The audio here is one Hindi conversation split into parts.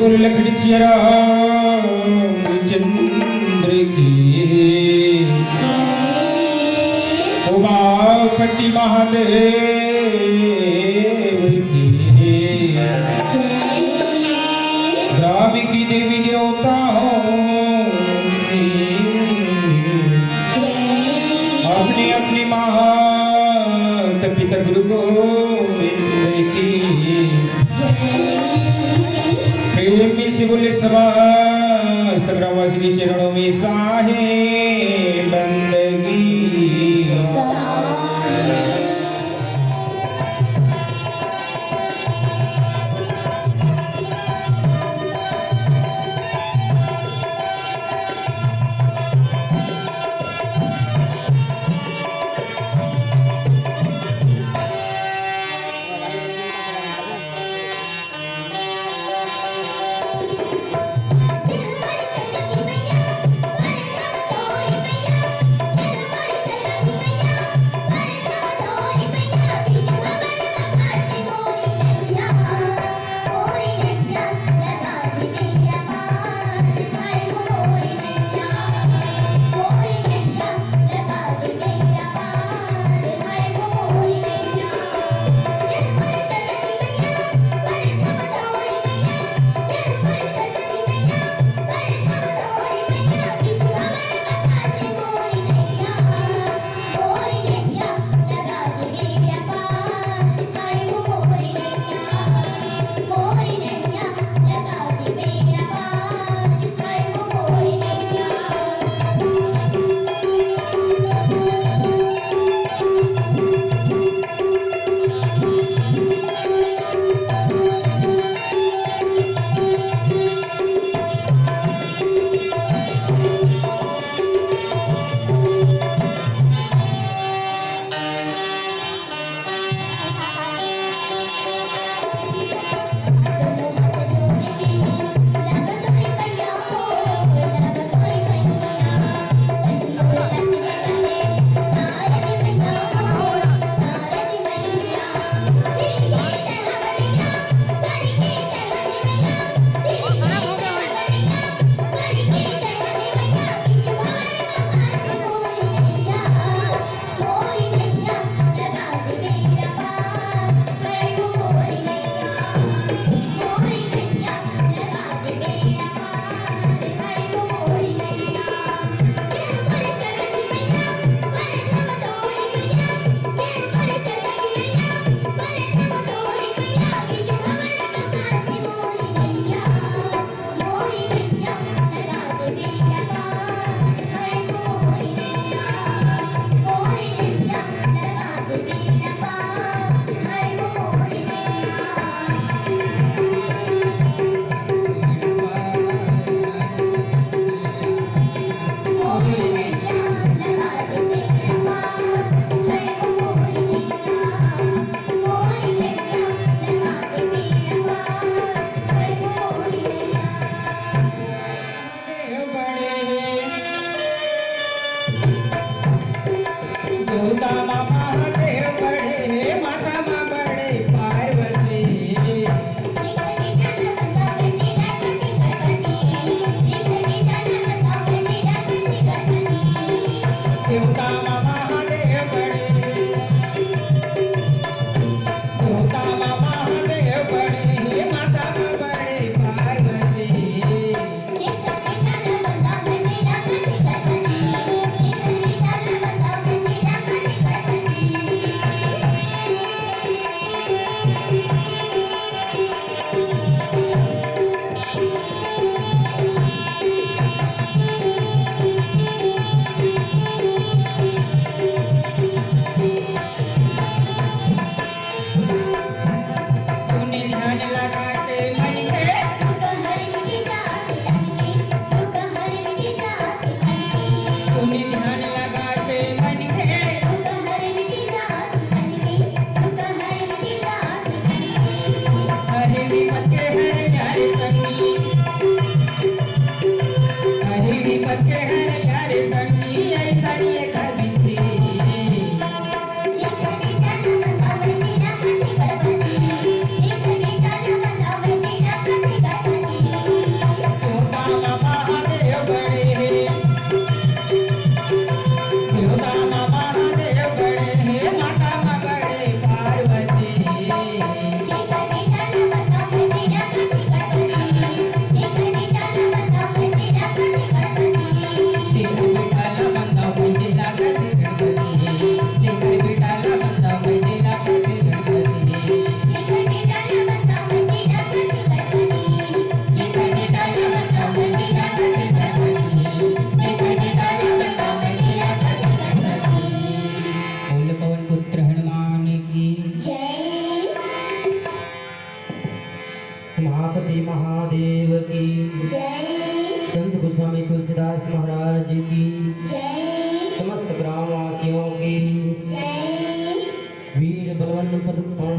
गुरु लखन सिया रामचंद्र की उमापति महादेव की ग्राम की देवी देवताओं की अपनी अपनी माता पिता गुरु गोविंद की प्रेमी से बोले समस्त ग्रामवासी के चरणों में साहे बंदगी।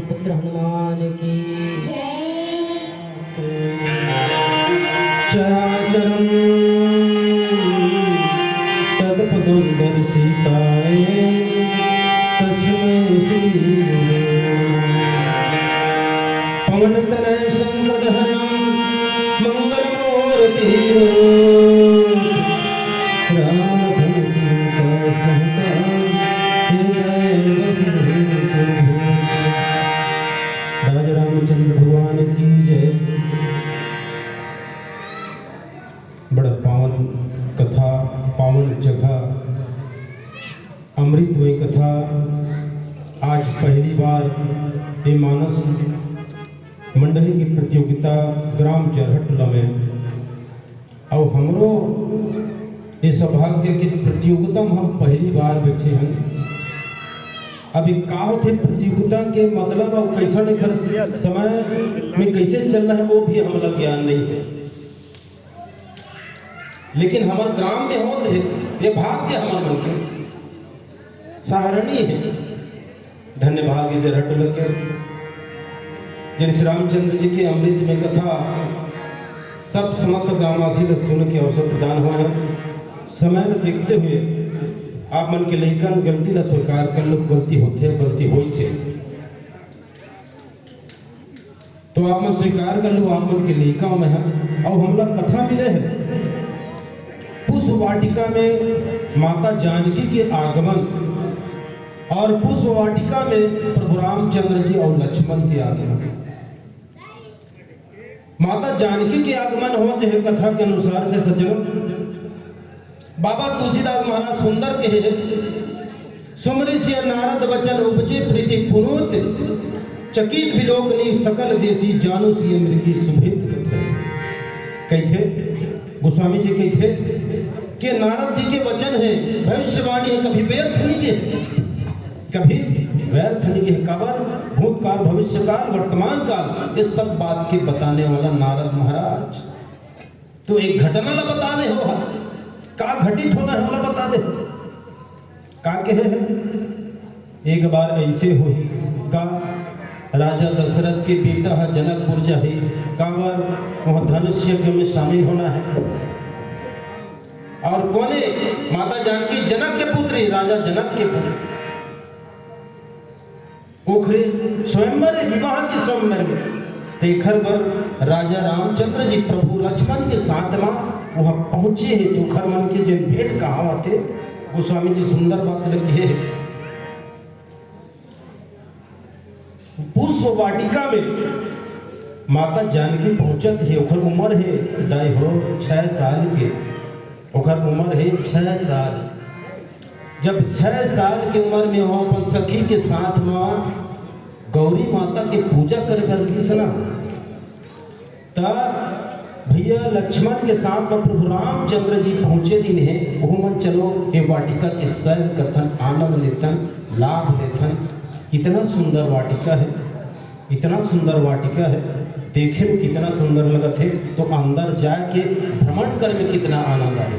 पुत्र हनुमान की चराचरं तत्पदं दर्शिताय तस्मै श्री पवनतनय संकटहरणं मंगलमूर्ति रामधन सीता सहिता हृदय वसुदेव राजा रामचंद्र भगवान की जय। बड़ा पावन कथा, पावन जगह, अमृतमय कथा। आज पहली बार ये मानस मंडली की प्रतियोगिता ग्राम जरहटला में और हमरो ये सौभाग्य की प्रतियोगिता में हम पहली बार बैठे हैं। अभी का होते प्रतियोगिता के मतलब और कैसा निखर समय में कैसे चल रहा है वो भी हमारा ज्ञान नहीं है, लेकिन हमारे ग्राम में होते है ये भाग्य हमारे मन के सहारणी है। धन्य भाग्य जरहटला के जिन श्री रामचंद्र जी के अमृत में कथा सब समस्त ग्रामवासी को सुन के अवसर प्रदान हुआ है। समय को देखते हुए आप मन के लेखन गलती ला स्वीकार कर लो, गलती होते है, गलती हो से तो आप मन स्वीकार कर लो, आप मन के लेखा में है। और हम लोग कथा मिले है पुष्प वाटिका में माता जानकी के आगमन और पुष्प वाटिका में प्रभु रामचंद्र जी और लक्ष्मण के आगमन। माता जानकी के आगमन होते है कथा के अनुसार से सज्जनों। बाबा तुलसीदास महाराज सुंदर कहे सुमरि सिय नारद वचन उपजे प्रीति पुनोत चकित विलोकनी सकल देसी जानु सिय मृगी सुभित कहते गोस्वामी जी कहते कि नारद जी के वचन है, भविष्यवाणी है, कभी व्यर्थ नहीं है, कभी व्यर्थ नहीं है। कबर भूतकाल भविष्यकाल वर्तमान काल ये सब बात के बताने वाला नारद महाराज। तो एक घटना ला बता दे हो का घटित होना है वाला बता दे का कहे है। एक बार ऐसे हुई का राजा दशरथ के बेटा है जनकपुर जाही का बार वह धनुष यज्ञ में शामिल होना है और कोने माता जानकी जनक के पुत्री राजा जनक के पुत्र ओखरे स्वयंवर विवाह के स्वयंवर में देखर बर राजा रामचंद्र जी प्रभु लक्ष्मण के साथ में वह पहुंचे है। तो खर मन के जो भेंट कहा थे गोस्वामी जी सुंदर बात लिखी है। पुष्प वाटिका में माता जानकी पहुंचत है। ओखर उम्र है दाई हो 6 साल के, ओखर उम्र है 6 साल। जब 6 साल की उम्र में हो अपन सखी के साथ में गौरी माता के पूजा कर कृष्णा तब भैया लक्ष्मण के साथ में प्रभु रामचंद्र जी पहुंचे दिन है। वो मन चलो ये वाटिका के सैर कथन आनंद लेथन लाभ लेथन। इतना सुंदर वाटिका है, इतना सुंदर वाटिका है, देखे में कितना सुंदर लगत है तो अंदर जाके भ्रमण कर में कितना आनंद आए।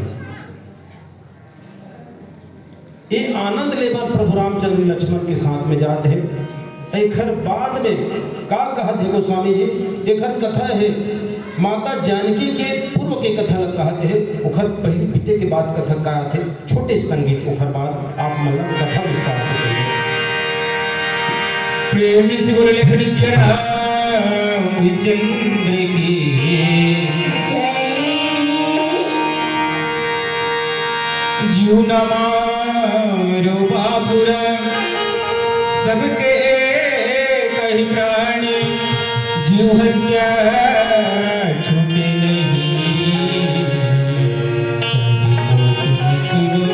ये आनंद लेकर प्रभु रामचंद्र लक्ष्मण के साथ में जाते हैं। एक बाद में का कहा थे गोस्वामी जी एक कथा है माता जानकी के पूर्व के कथा कहते हैं। उखर पहली बीते के बाद कथा कहा थे छोटे संगीत उखर बाद आप मतलब कथा विस्तार से करेंगे। प्रेमी से बोले लेखनी श्री रामचंद्र की जीव नमारो बापुर सबके कही प्राणी जीव हत्या छूटे नहीं सुनो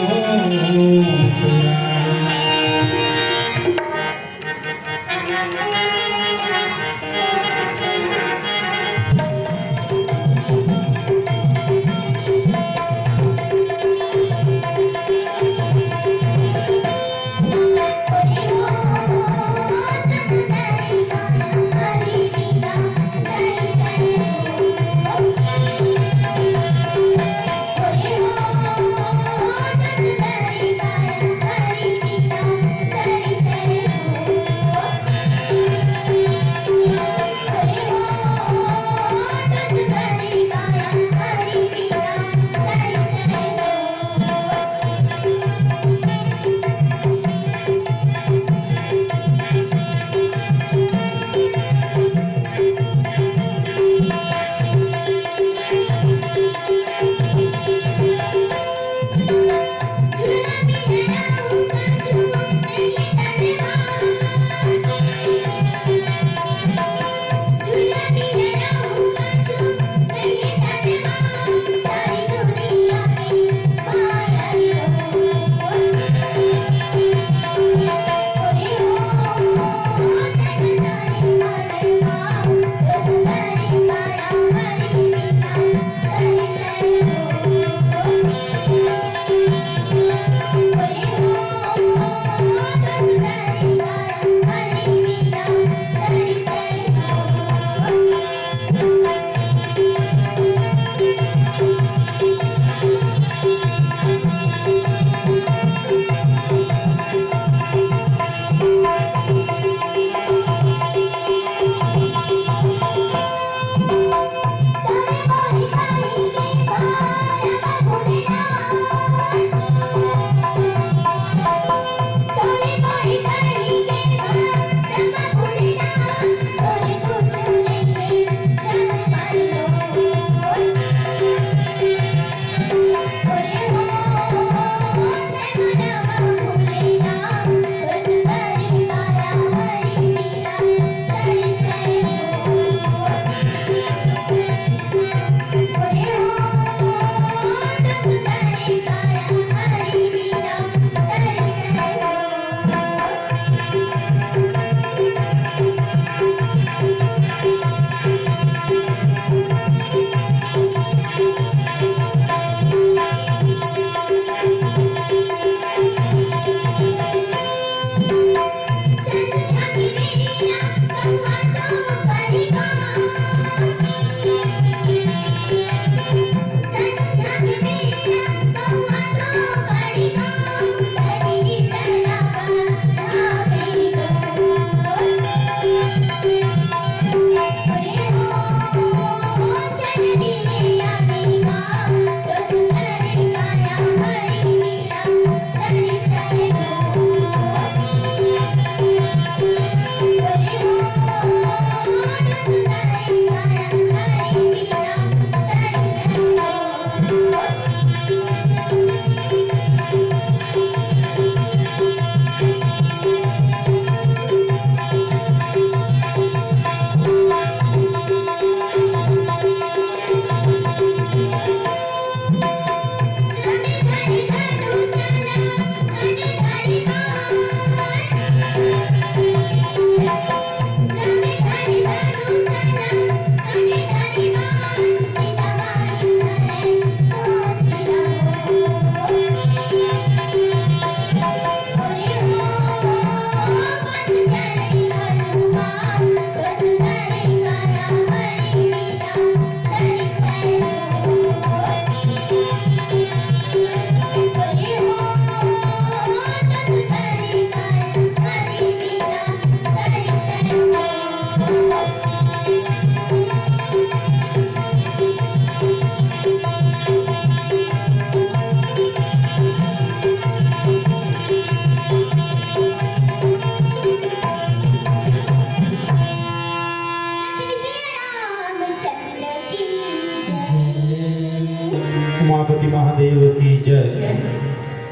जय।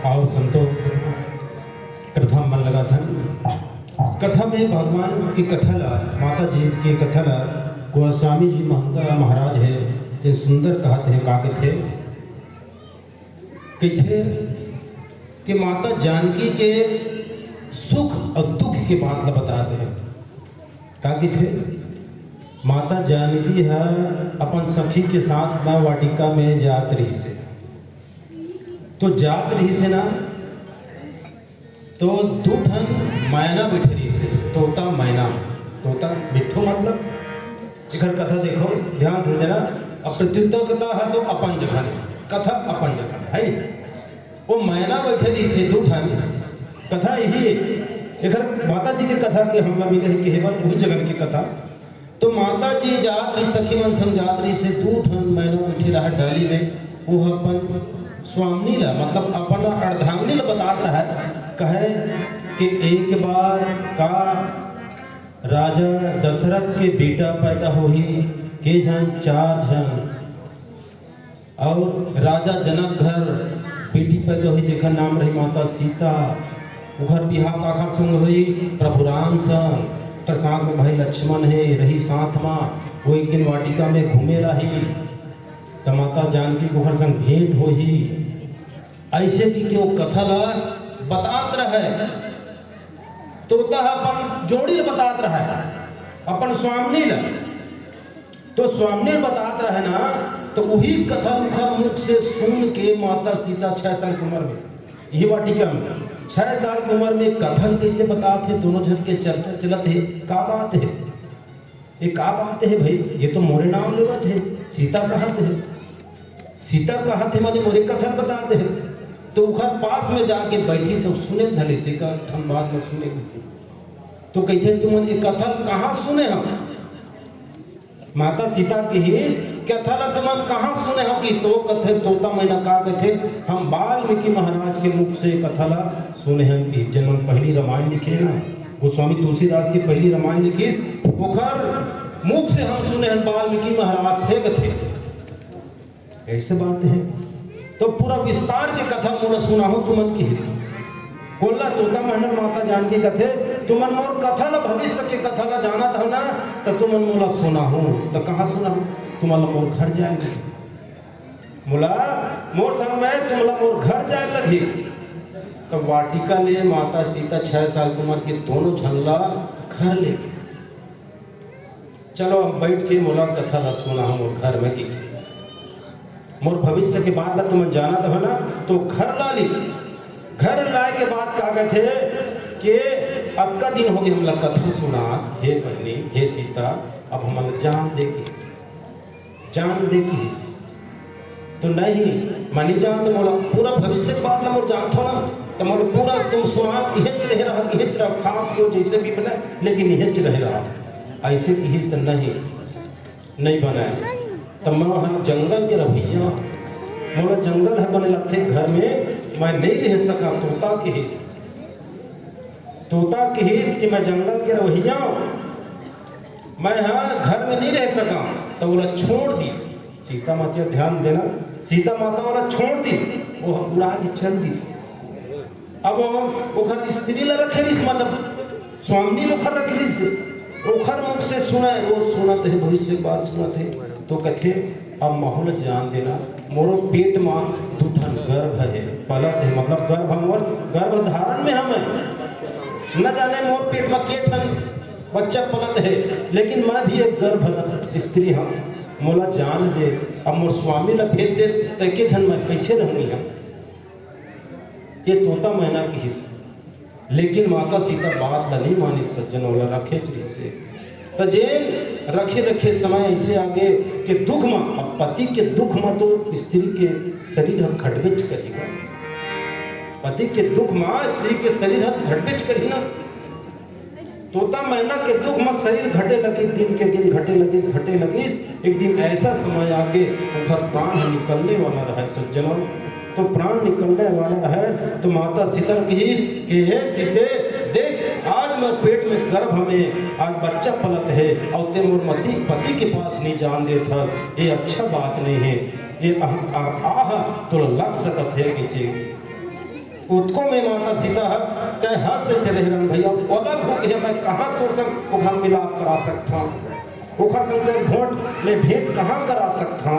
आओ संतो कथा मन लगा था। कथा में भगवान की कथा ला, माता जी की कथा ला गोस्वामी जी महंता महाराज है ते सुंदर कहते हैं। का कथे कथे कि माता जानकी के सुख और दुख की बात ला बताते हैं। का कथे माता जानकी है अपन सखी के साथ मैं वाटिका में जात रही से, तो जात रही से ना तो दो ठन मैना बैठे रही से, तोता मैना। तोता बिट्ठो मतलब इधर कथा देखो ध्यान दे देना। अब प्रत्युत्तर कथा है तो अपन जगह नहीं, कथा अपन जगह है नहीं। वो मैना बैठे रही से दो ठन कथा यही इधर माता जी की कथा के हम लोग मिले कि वही जगह की कथा। तो माता जी जात रही सखी मन संग जात रही से दो ठन मैना बैठे रहा डाली में। वो अपन स्वामी ला मतलब अपन अर्धांगिनी ला बतात रहा है। कहे कि एक बार का राजा दशरथ के बेटा पैदा होही के जन 4 जन, और राजा जनक घर बेटी पैदा हुई जेकर नाम रही माता सीता। उधर बिहार काखर संग हुई प्रभु राम संग, तो साथ में भाई लक्ष्मण है रही साथ में। वो एक दिन वाटिका में घूमे रही तो माता जानकी को संग भेंट हो ही। ऐसे की क्यों कथा ला बतात रहे तोता अपन जोड़ी बतात रहा है अपन स्वामी ला। तो स्वामी बतात रहे ना तो वही कथा उखर मुख से सुन के माता सीता 6 साल की उम्र में यही वाटिका में 6 साल की उम्र में कथन कैसे बताते हैं। दोनों जन के चर्चा चलत है। का बात है ये, का बात है भाई, ये तो मोरे नाम लेवत है। सीता कहते है, सीता कहते माने मोरे कथन बताते हैं। तो उखर पास में जाके बैठी सब सुने धले से का ठन बात में सुने। तो कहते तुम ये कथन कहाँ सुने हम, माता सीता की ही कथा ला तुम कहाँ सुने हम। कि तो कथे तोता मैना का कथे हम वाल्मीकि महाराज के मुख से कथा ला सुने हैं। कि जन्म पहली रामायण लिखे ना गोस्वामी तुलसीदास की पहली रामायण लिखी उखर मुख से हम सुने हैं वाल्मीकि महाराज से कथे। ऐसे बात है तो पूरा विस्तार के कथा मोला सुना हो तुमन की कोल्ला तोता महनर माता जान के कथे तुमन मोर कथा ला भविष्य के कथा ला जाना था ना तो तुमन मोला सुना हो। तो कहाँ सुना हो, तुम्हारा मोर घर जाए मोला मोर संग में तुम्हारा मोर घर जाए लगी। तो वाटिका ले माता सीता 6 साल की उम्र के दोनों झनला घर लेके चलो अब बैठ के मोला कथा ला सुना हो मोर घर में की मोर भविष्य के बाद ला तुम जाना था ना। तो घर ला लीजिए, घर लाए के बाद का कहते कि अब का दिन हो गया हम लोग कथा सुना। हे बहनी हे सीता अब हम जान देगी तो नहीं मानी जान तो मोला पूरा भविष्य के बाद ला मोर जान थोड़ा तो मोर पूरा तुम सुना इहेच रह रहा इहेच रहा खा पियो जैसे भी बना लेकिन इहेच रह रहा। ऐसे इहेच नहीं बनाए। तो मैं जंगल के रवैया मोला जंगल है बने लगते घर में मैं नहीं रह सका। तोता के हिस्स कि मैं जंगल के रवैया मैं घर में नहीं रह सका। तो बोला छोड़ दी सीता माता ध्यान देना। सीता माता वाला छोड़ दी वो उड़ा के चल दी। अब वो घर स्त्री ला रखे रही मतलब स्वामी लोग रखे रही ओखर मुख से सुना वो सुनत है भविष्य की बात सुनत है। तो कथे अब माहौल जान देना मोरो पेट में 2 ठन गर्भ है पलत है मतलब गर्भ मोर गर्भ धारण में हम न जाने मोर पेट में के ठन बच्चा पलत है लेकिन मैं भी एक गर्भ स्त्री हम मोला जान दे। अब मोर स्वामी ला भेज दे तके जन मैं कैसे रहूंगी हम। ये तोता मैना की हिस्सा लेकिन माता सीता बात ला नहीं मानी सज्जन वाला रखे चीज से तो जेल रखे समय ऐसे आगे कि दुख में अब पति के दुख में तो स्त्री के शरीर हम घटबिच करेगा। पति के दुख में स्त्री के शरीर हम घटबिच करी ना। तोता मैना के दुख में शरीर घटे लगे दिन के दिन घटे लगे। एक दिन ऐसा समय आगे उधर प्राण निकलने वाला रहा सज्जनों। तो प्राण निकलने वाला रहे तो माता सीता की कि हे सीते देख आज मैं पेट में गर्भ में आज बच्चा पलत है और ते मोर मती पति के पास नहीं जान दे था ये अच्छा बात नहीं है। ये आह तो लग सकत है कि उत्को में माता सीता तय हस्त से रह भैया अलग हो गया मैं कहाँ तो संग ओखर मिलाप करा सकता ओखर संग भोट में भेंट कहाँ करा सकता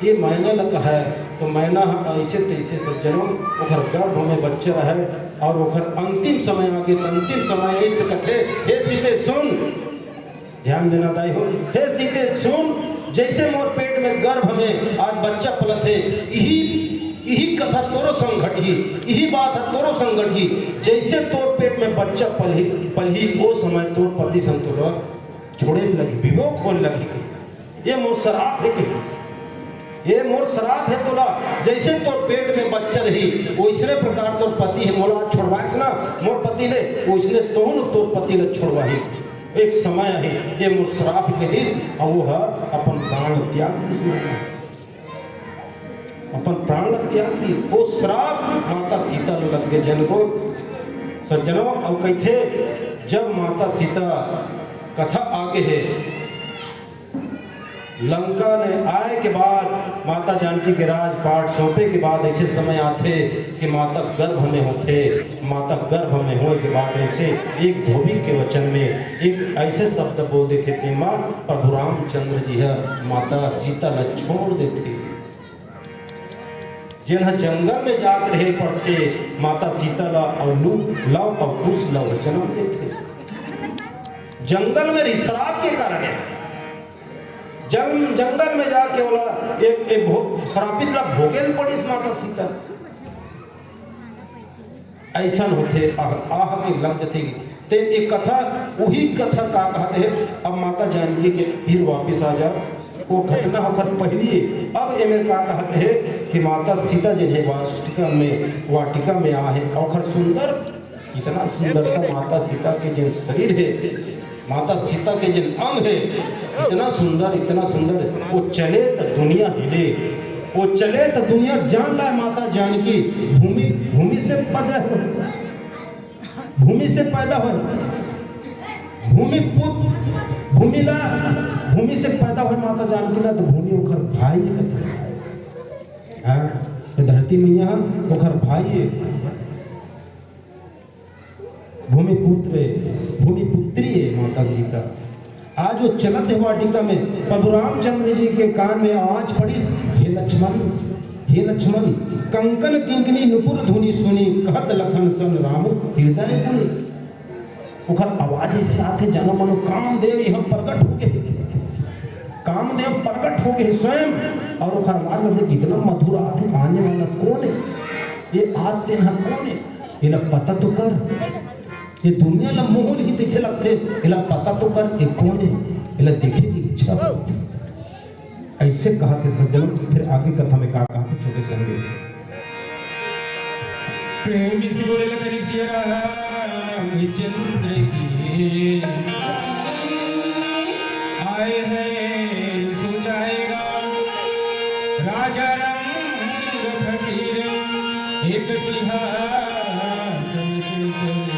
ये मायने लगा है तो मैना ऐसे तैसे सज्जनों ओखर गर्भ में बच्चा है और ओखर अंतिम समय आगे अंतिम समय इस कथे हे सीते सुन ध्यान देना दाई हो हे सीते सुन जैसे मोर पेट में गर्भ में आज बच्चा पलत है यही कथा तोरो संग घटी यही बात है तोरो संग घटी जैसे तोर पेट में बच्चा पलही वो समय तोर पति संग तोरा छोड़े लगी विभोग होने लगी ये मोर शराब है ये मोर शराब है तोला जैसे तोर पेट में बच्चा रही वैसने प्रकार तोर पति है मोला छोड़वाइस ना मोर पति ने वैसने तोर पति ने छोड़वाही एक समय है ये मोर शराब के दिस और वो है अपन प्राण त्याग दिस अपन प्राण त्याग दिस वो श्राप माता सीता लग गए जन को सज्जनों और कहते जब माता सीता कथा आगे है लंका ने आए के बाद माता जानकी के राजपाट सौंपे के बाद ऐसे समय आते कि माता गर्भ में होते माता गर्भ में होने के बाद ऐसे एक धोबी के वचन में एक ऐसे शब्द बोल देते थे माँ प्रभु रामचंद्र जी है माता सीता ने छोड़ देते जिन्ह जंगल में जाकर रहे पड़ते माता सीता ला और लव और कुश लव जन्म देते जंगल में श्राप के कारण है जंगल में जाके बोला एक श्रापित ला भोगेल पड़ी इस माता सीता ऐसा होते आह के लग जाते ते एक कथा वही कथा का कहते हैं अब माता जानकी के फिर वापिस आ जाओ वो घटना होकर पहली अब एमेर का कहते हैं कि माता सीता जिन्हें वाटिका में आए और सुंदर इतना सुंदरता माता सीता के जिन शरीर है माता सीता के जिन अंग है इतना सुंदर वो चले तो दुनिया हिले वो चले तो दुनिया जान रहा है माता जानकी भूमि से पैदा हो भूमि से पैदा हुए माता जानकी ना तो भूमि ओखर भाई कथा है धरती मैया ओखर भाई है भूमि पुत्री है माता सीता आज वो चलत है वाटिका में प्रभु रामचंद्र जी के कान में आवाज पड़ी हे लक्ष्मण कंकन किंकनी नुपुर धुनी सुनी कहत लखन सन राम हृदय धुनी ओखर आवाज से आते जानो मनो कामदेव यहाँ प्रकट हो गए स्वयं और ओखर आवाज लगे कितना मधुर आते आने वाला कौन है ये आते हैं कौन है ये पता तो कर ये दुनिया ला मोहल ही कैसे लगते इला पता तो कर ये कौन है इला देखे की इच्छा ऐसे कहा थे सज्जन फिर आगे कथा में कहा थे छोटे संगे प्रेमी सी बोले लखनी सिया चंद्र की आए हैं सो जाएगा राजा रंग फकीर एक सिंहासन चल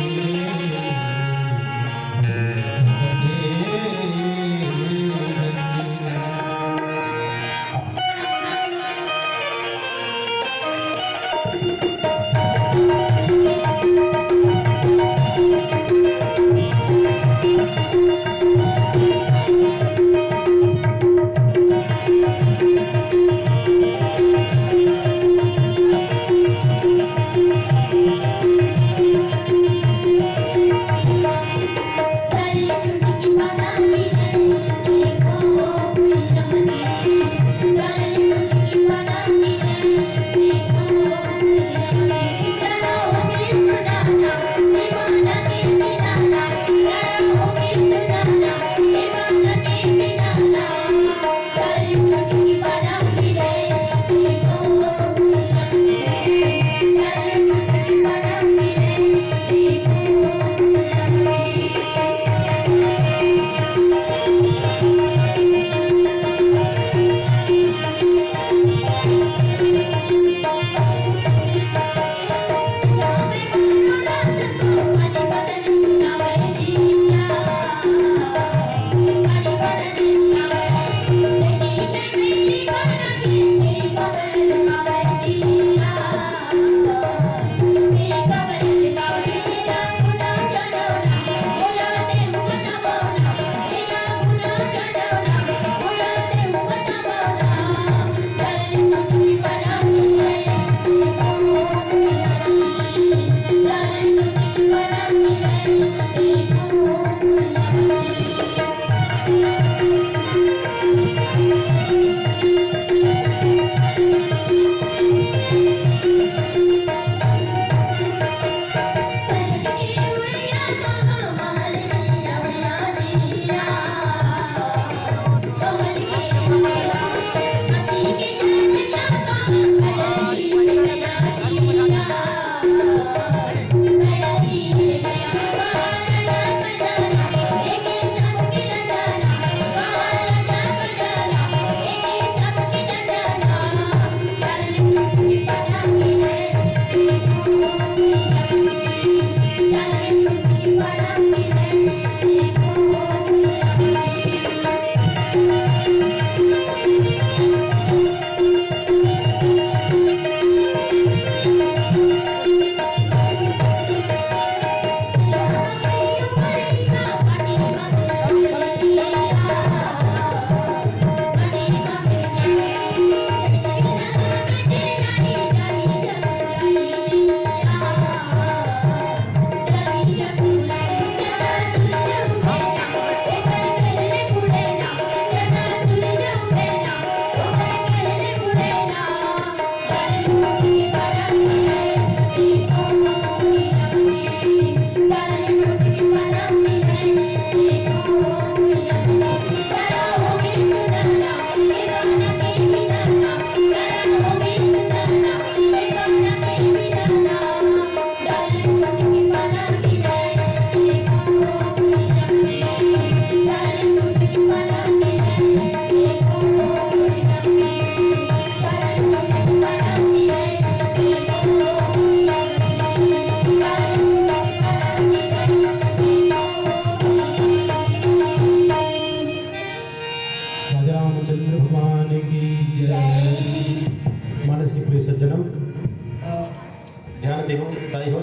ध्यान देहो दाई हो।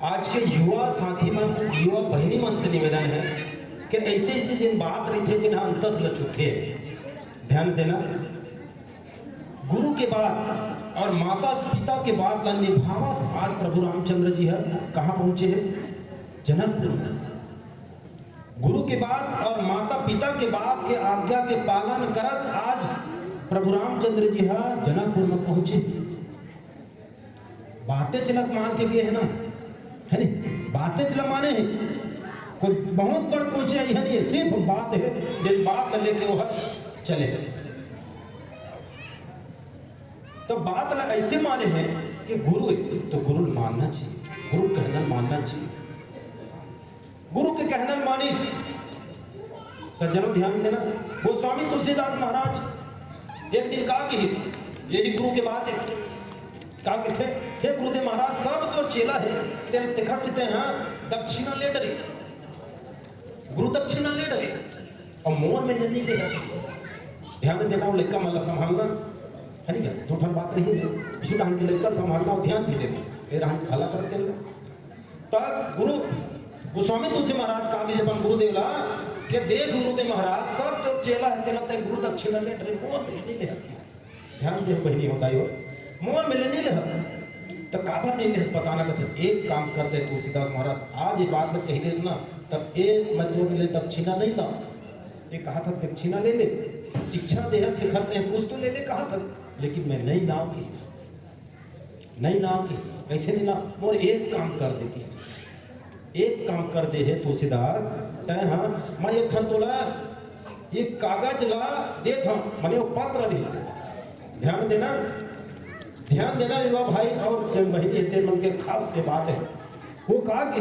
आज के युवा साथी मन, युवा बहनी मन से निवेदन है कि ऐसे ऐसे जिन बात रही थे जिन्हें अंतस लचुथे, ध्यान देना। गुरु के बाद और माता पिता के बाद निभावत आज प्रभु रामचंद्र जी है कहाँ पहुंचे हैं? जनकपुर। गुरु के बाद और माता पिता के बाद के आज्ञा के पालन करत आज प्रभु रामचंद्र जी है जनकपुर में पहुंचे। बातें चलत मान के गए है ना, है नहीं? बातें चला माने हैं कोई बहुत बड़ पहुंचे है नहीं, सिर्फ बात है जिस बात लेके वो चले। तो बात ला ऐसे माने हैं कि गुरु तो गुरु मानना चाहिए, गुरु कहना मानना चाहिए। गुरु के कहना मानी सज्जनों ध्यान देना। वो स्वामी तुलसीदास महाराज एक दिन कहा कि यही गुरु के बात है, कहा कि थे हे गुरुदेव महाराज सब तो चेला है तेरे तिखट से हाँ दक्षिणा ले डरे, गुरु दक्षिणा ले डरे और मोर में नहीं दे। ध्यान देना वो लड़का मतलब संभालना है नहीं क्या? दो ठन बात रही है इसी ढंग के लड़का संभालना और ध्यान भी देना, फिर हम भला कर देना। तब गुरु गोस्वामी तुलसी महाराज कहा कि अपन गुरुदेव ला कि देख गुरुदेव महाराज सब जो चेला है तेरा ते गुरु दक्षिणा ले डरे, मोर में नहीं ले। ध्यान दे बहनी होता है मोर में नहीं ले तो काबर नहीं ले बताना कहते। एक काम करते तुलसीदास महाराज आज ये बात कही देस ना, तब एक मैं तो ले दक्षिणा नहीं ला, ये कहा था दक्षिणा ले ले, शिक्षा दे दिखाते हैं कुछ तो ले ले कहा था, लेकिन मैं नहीं लाऊं की, नहीं लाऊं की, कैसे नहीं लाऊं? मोर एक काम कर दे की, एक काम कर दे है तुलसीदास तय। हाँ मैं एक थन तोला ये कागज ला दे था मैंने वो पत्र रही से। ध्यान देना, ध्यान देना युवा भाई और बहनी तेरे मन के खास से बात है। वो कहा कि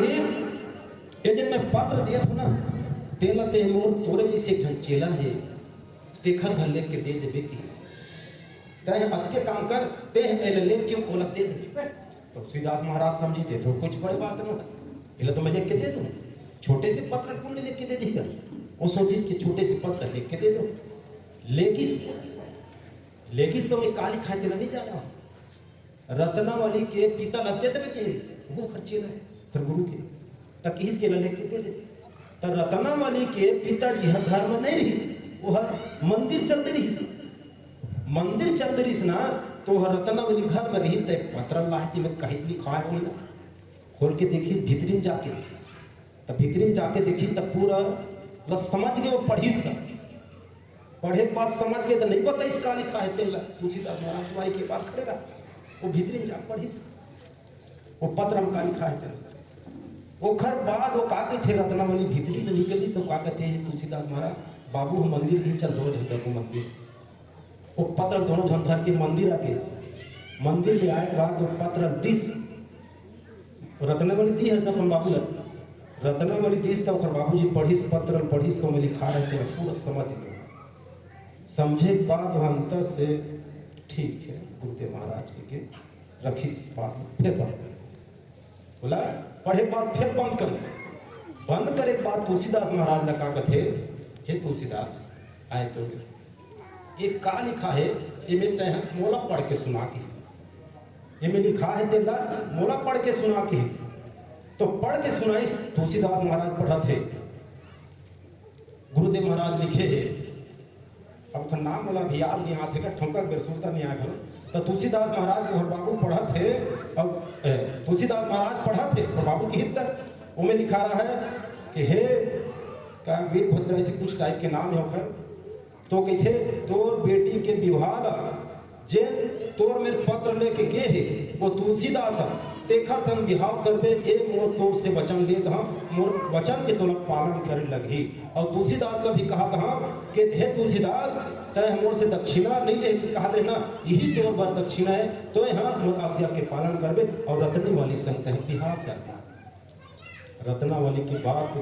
ये जब मैं पत्र दिया था ना तेला ते मोर तोरे जैसे एक जन चेला है तेखर घर लेके दे देबे की तय अत्य काम कर ते एले ले क्यों कोला दे दे। तो तुलसीदास महाराज समझी थे तो कुछ बड़ी बात नहीं, इला तो मैं लिख के दे दूं, छोटे से पत्र कौन लिख के दे देगा? वो सोची कि छोटे से पत्र लिख के दे दो। लेकिस तो मैं काली खाते नहीं जाना रत्नावली के पिता लते तब के वो खर्चे है फिर गुरु के तक इस के लेके दे दे। तो रत्नावली के पिताजी घर में नहीं रही, वो मंदिर चलते रही, मंदिर चलते रही ना, तो रत्नावली घर में रही तो पत्र लाती में कहीं लिखा है ना, खोल के देखी भीतरी में जाके, तब भीतरी में जाके देखी तब पूरा समझ के वो पढ़ीस था, पढ़े के बाद समझ के तो नहीं पता इसका लिखा है तेला। तुलसीदास महाराज तुम्हारी के पास खड़े रहा, वो भीतरी में जा पढ़ीस वो पत्र हम का लिखा है तेला। वो खर बाद वो काके थे रत्नावली भीतरी में निकली सब का कहते हैं तुलसीदास महाराज बाबू हम मंदिर ही चल दो झंडा को मंदिर। वो पत्र दोनों जन धर के मंदिर आके मंदिर में आए के बाद वो पत्र दिस रत्नावली दी है सब बाबू रत्नावली दिस तो बाबूजी पढ़ीस पत्र पढ़ीस तो मैं लिखा रहे थे पूरा समझ गए। समझे के बाद वह अंतर से ठीक है गुरुदेव महाराज के रखी बात फिर बात बोला पढ़े के बाद फिर बंद कर, बंद करे के बाद तुलसीदास महाराज लगा कथे, हे तुलसीदास आए तो एक का लिखा है ये में तय मोला पढ़ के सुना के, ये में लिखा है तेला मोला पढ़ के सुना के, तो पढ़ के सुनाई। तुलसीदास महाराज पढ़ा थे, गुरुदेव महाराज लिखे है, अब का नाम वाला भी याद नहीं आते का ठोंका बेरसूरता नहीं आया तो तुलसीदास महाराज के बाबू पढ़ा थे, अब तुलसीदास महाराज पढ़ा थे और बाबू की हित तक उनमें लिखा रहा है कि हे का वीरभद्र ऐसे कुछ टाइप के नाम है होकर, तो कहते तोर बेटी के विवाह जे तोर मेरे पत्र लेके गे है वो तुलसीदास तेखर संग बिहाव करबे ए मोर तोर से वचन लेत हाँ, मोर वचन के तोला पालन करे लगी। और तुलसीदास का भी कहा था कि हे तुलसीदास तय मोर से दक्षिणा नहीं ले, कहा थे ना यही तोर बर दक्षिणा है, तो यहाँ मोर आज्ञा के पालन करबे और रतनी वाली संग तय बिहाव करबे। रत्ना वाली की बात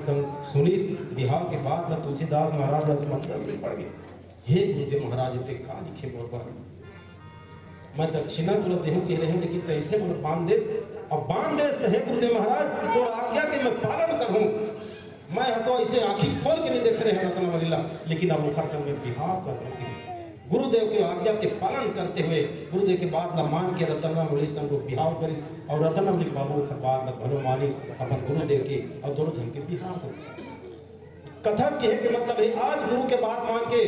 सुनी, बिहाव के बाद ना तुलसीदास महाराज रसमंदस में पड़ गए, हे गुरुदेव महाराज इतने का लिखे मोर पर मैं दक्षिणा तुरंत देहूं कह रहे हैं, लेकिन तैसे मतलब बांध देश और बांध देश है गुरुदेव महाराज तो आज्ञा के मैं पालन करूं। मैं तो ऐसे आंखी खोल के नहीं देख रहे हैं रत्ना वाली, लेकिन अब मुखर से मैं बिहाव कर रही गुरुदेव की आज्ञा के पालन करते हुए गुरुदेव के बाद ला मान के रत्ना वाली संग को बिहाव करी और रत्ना वाली बाबू के बाद ला भलो मानी अपन गुरुदेव के और दोनों धन के बिहाव करी। कथा कहे के मतलब है आज गुरु के बात मान के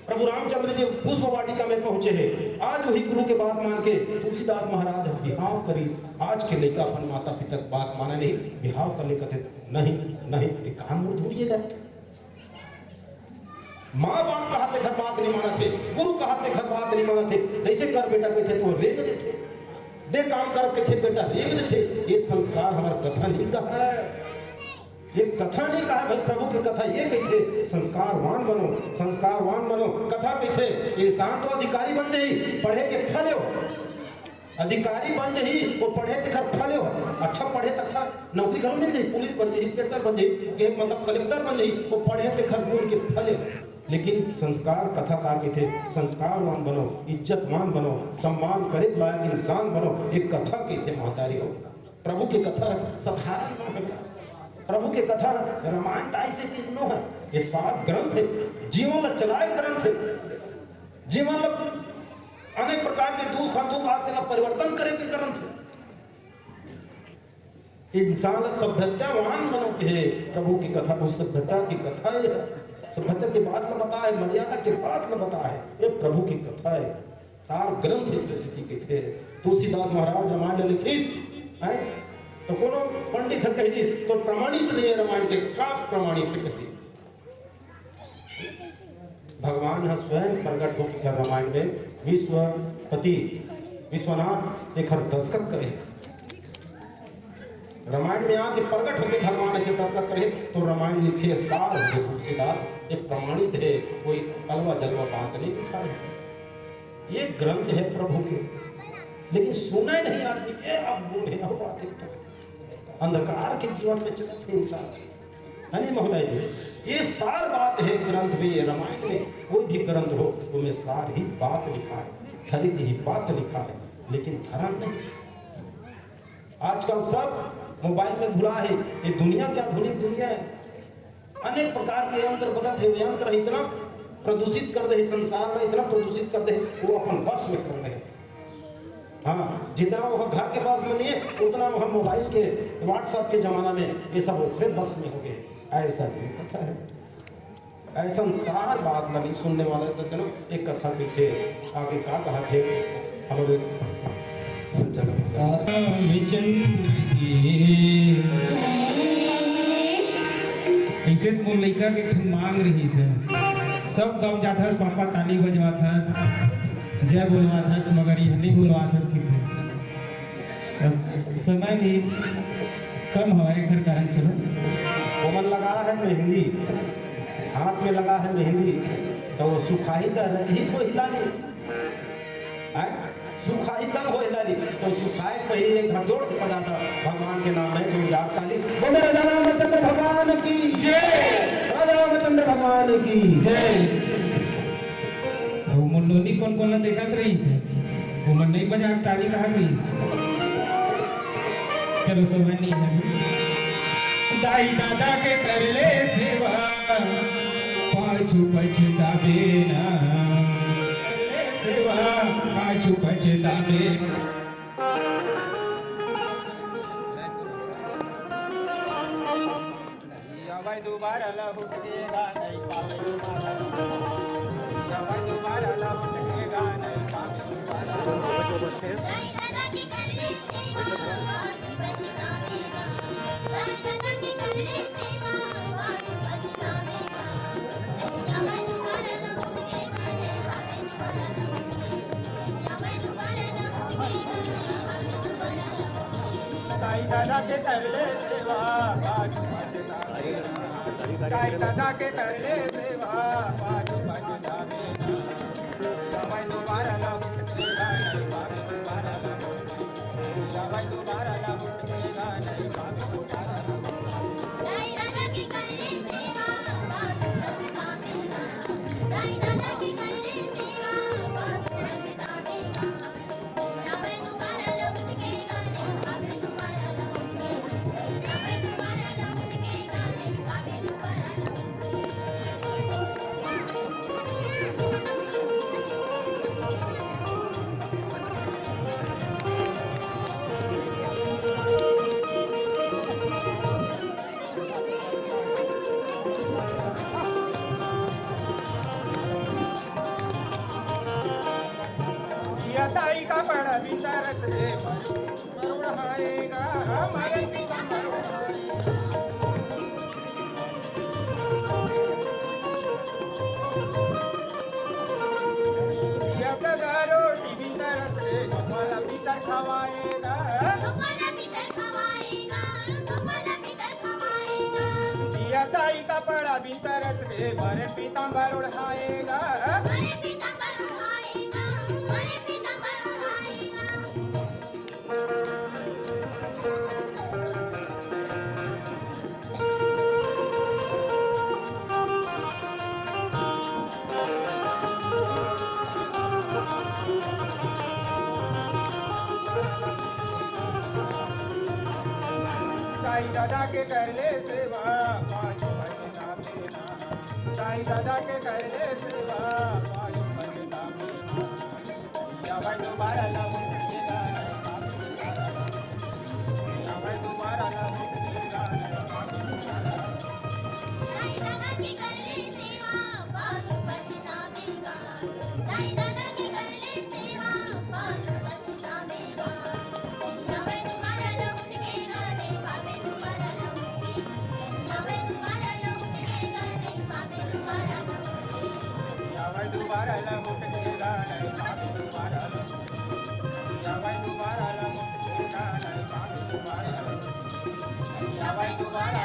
प्रभु रामचंद्र जी पुष्प वाटिका में पहुंचे हैं, आज वही गुरु के बात मान के तुलसीदास महाराज बिहाव करी। आज के लेकर अपन माता पिता की बात माना नहीं, बिहाव कर लेकर नहीं नहीं एक कान मुड़ धोड़िएगा। माँ बाप का हाथ घर बात नहीं माना थे, गुरु का हाथ घर बात नहीं माना थे, जैसे कर बेटा के थे तो रेंग देते, दे काम कर के थे बेटा रेंग देते। ये संस्कार हमारा कथा नहीं कहा है, ये कथा नहीं कहा भाई, प्रभु की कथा ये कहते संस्कारवान बनो, संस्कारवान बनो। कथा कहते इंसान तो अधिकारी बन जाई, पढ़े के फल हो, अधिकारी बन जाई वो पढ़े के फल हो, अच्छा पढ़े तो अच्छा नौकरी घर मिल जाई, पुलिस बन जाई, इंस्पेक्टर बन जाई, मतलब कलेक्टर बन जाई, वो पढ़े के गुण के फल हो। लेकिन संस्कार कथा का कहते संस्कारवान बनो, इज्जतवान बनो, सम्मान करे लायक इंसान बनो। एक कथा कहते महतारी हो, प्रभु की कथा साधारण प्रभु के कथा रामायण ऐसे कितनो है, ये 7 ग्रंथ है, जीवन ला चलाए ग्रंथ है, जीवन ला अनेक प्रकार के दुख आते ला परिवर्तन करे के ग्रंथ है। इंसान ला सभ्यतावान बनते है प्रभु की कथा, उस सभ्यता की कथा है, सभ्यता की बात ला बता है, मर्यादा की बात ला बता है, ये प्रभु की कथा है। 4 ग्रंथ है के थे तुलसीदास महाराज रामायण लिखी है, तो कोनो पंडित कह दी तो प्रमाणित नहीं है रामायण के, का प्रमाणित कह दी भगवान है स्वयं प्रकट होकर रामायण में विश्वपति विश्वनाथ एक दस्तखत करे, रामायण में आके प्रकट होकर भगवान ऐसे दस्तखत करे तो रामायण लिखे सार हो तुलसीदास, ये प्रमाणित है, कोई अलवा जलवा बात नहीं लिखा है, ये ग्रंथ है प्रभु के। लेकिन सुना नहीं आदमी, ये अब बूढ़े बातें अंधकार के जीवन में चलते इंसान है नहीं महोदय जी। ये सार बात है ग्रंथ में, ये रामायण में कोई भी ग्रंथ हो उसमें सार ही बात लिखा है, खरी ही बात लिखा है, लेकिन धर्म नहीं। आजकल सब मोबाइल में घुला है, ये दुनिया क्या आधुनिक दुनिया है, अनेक प्रकार के यंत्र बदल है, यंत्र इतना प्रदूषित कर दे, संसार में इतना प्रदूषित कर दे, वो अपन बस में कर रहे। हाँ, जितना वो घर के पास में नहीं है उतना वह मोबाइल के व्हाट्सएप के जमाना में ये सब फिर बस में हो गए। ऐसा नहीं कथा है, ऐसा सार बात नहीं सुनने वाले सज्जनों। एक कथा भी थे, आगे क्या कहा थे हमारे ऐसे तो लड़का के मांग रही से सब कब जाता पापा ताली बजवाता जय बोलवाता, मगर यह नहीं बोलवाता कि समय भी कम हमारे घर कारण चलो। कोमल लगा है मेहंदी, हाथ में लगा है मेहंदी, तो वो सुखाई का रही को हिला नहीं, सुखाई तब हो हिला नहीं, तो सुखाए पहले एक हथौड़ से बजाता भगवान के नाम में 2000 ताली। बोले राजा रामचंद्र भगवान की जय, राजा रामचंद्र भगवान की जय। मुंडोनी कौन कौन ना देखा रही से वो मन नहीं बजा ताली कहा गई चलो सोहनी है दाई दादा के कर ले सेवा पाछू पछतावे ना कर ले सेवा पाछू पछतावे भाई दोबारा लौटेगा नहीं पावे दोबारा भाई दोबारा लौटेगा नहीं पावे दोबारा दाई दादा की कर ले सेवा पाछू पछतावेगा दाई दादा की कर ले सेवा पाछू पछतावेगा या भाई दोबारा लौटेगा नहीं पावे दोबारा या भाई दोबारा लौटेगा नहीं पावे दोबारा दाई दादा के कर ले सेवा पाछू पछतावेगा दाई दादा के कर ले सेवा पाछू पछतावेगा भाई दोबारा लौटेगा नहीं पावे दोबारा भाई दोबारा लौटेगा नहीं पावे दोबारा दाई दादा की कर ले सेवा पाछू पछतावेगा दाई दादा की कर ले सेवा पाछू पछतावेगा या भाई दोबारा लौटेगा नहीं पावे दोबारा या भाई दोबारा लौटेगा नहीं पावे दोबारा या दाई का बड़ा भीतर से मरुड़ाएगा हमारे पिता या दादा रोटी भीतर से हमारा पिता खवाएगा तुम्हारा भीतर खवाएगा तुम्हारा भीतर खवाएगा या दाई का बड़ा भीतर से हमारे पिता मरुड़ाएगा हमारे पिता बढ़ाएगा हमारे पिता बढ़ाएगा दाई दादा के कर ले सेवा पाछू पछतावेगा दाई दादा के कर ले सेवा पाछू पछतावेगा या भाई दोबारा लौटेगा नहीं पावे दोबारा या भाई दोबारा लौटेगा नहीं पावे दोबारा दाई दादा की कर ले सेवा पाछू पछतावेगा दाई दादा की कर ले सेवा पाछू पछतावेगा या भाई दोबारा लौटेगा नहीं पावे दोबारा या भाई दोबारा लौटेगा नहीं पावे दोबारा या भाई दोबारा लौटेगा नहीं पावे दोबारा या भाई दोबारा लौटेगा नहीं पावे दोबारा या भाई दोबारा